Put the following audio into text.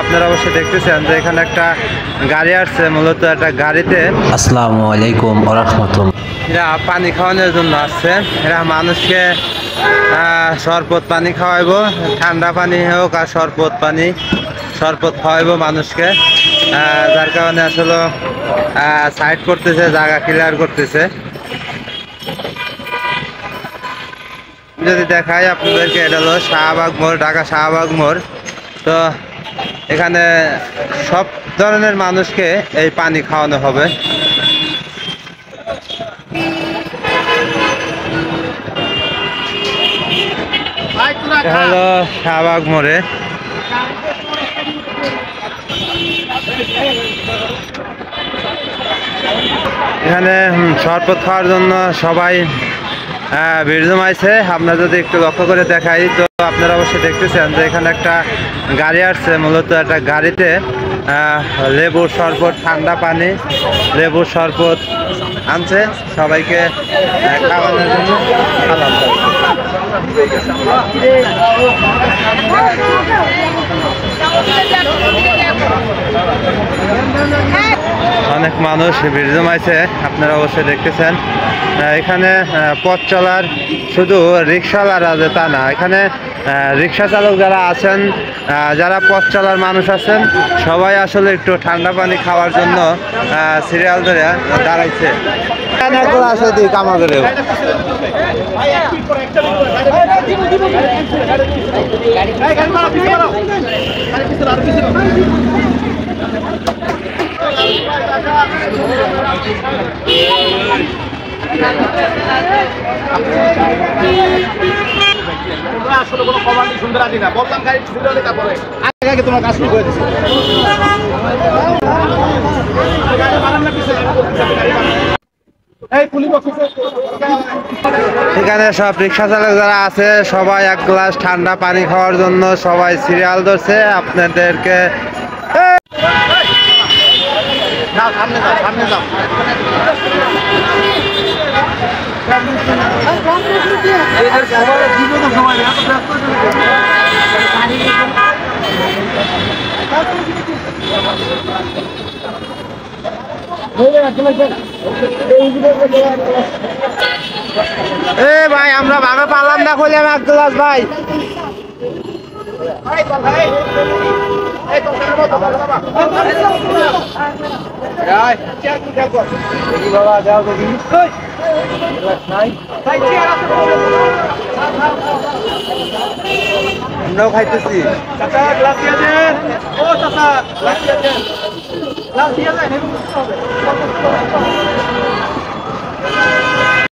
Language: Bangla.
আপনারা অবশ্যই দেখতেছেন যে এখানে একটা গাড়ি আসছে, মূলত একটা গাড়িতে আসসালামু আলাইকুম ওয়া রাহমাতুল্লাহ এরা পানি খাওয়ানোর জন্য আসছে। এরা মানুষকে শরবত পানি খাওয়াইবো, ঠান্ডা পানি হোক আর শরবত খাওয়াইবো মানুষকে। যার কারণে আসলে সাইড করতেছে, জায়গা ক্লিয়ার করতেছে। যদি দেখাই আপনাদেরকে, এটা হলো শাহবাগ মোড়, ঢাকা শাহবাগ মোড়। তো এখানে সব ধরনের মানুষকে এই পানি খাওয়ানো হবে। হলো শাহবাগ মোড়ে। এখানে শরবত খাওয়ার জন্য সবাই ভিড় জমাইছে। আপনারা যদি একটু লক্ষ্য করে দেখাই, তো আপনারা অবশ্যই দেখতেছেন যে এখানে একটা গাড়ি আসছে, মূলত একটা গাড়িতে লেবুর শরবত, ঠান্ডা পানি, লেবুর শরবত আনছে সবাইকে খাওয়ানোর জন্য। অনেক মানুষ ভিড় জমাইছে, আপনারা অবশ্যই দেখতেছেন। এখানে পথ চলার শুধু রিক্সাওয়ালারা যে তা না, এখানে রিক্সা চালক যারা আছেন, যারা পথ চলার মানুষ আছেন, সবাই আসলে একটু ঠান্ডা পানি খাওয়ার জন্য সিরিয়াল ধরে দাঁড়াইছে। আসলে কোনো কমান্ড শুনতে রাজি না, বললাম গাড়ি ছুটে হলে তারপরে আগে তোমার কাজ শুরু করে দিচ্ছি। এখানে সব রিক্সা চালক যারা আছে সবাই এক গ্লাস ঠান্ডা পানি খাওয়ার জন্য সবাই সিরিয়াল ধরছে। আপনাদেরকে সামনে যাও, সামনে যাও। ভাই আমরা ভাবে পারলাম না, খুললাম এক গ্লাস ভাই। আমরাও খাইতেছি। ও চাচা,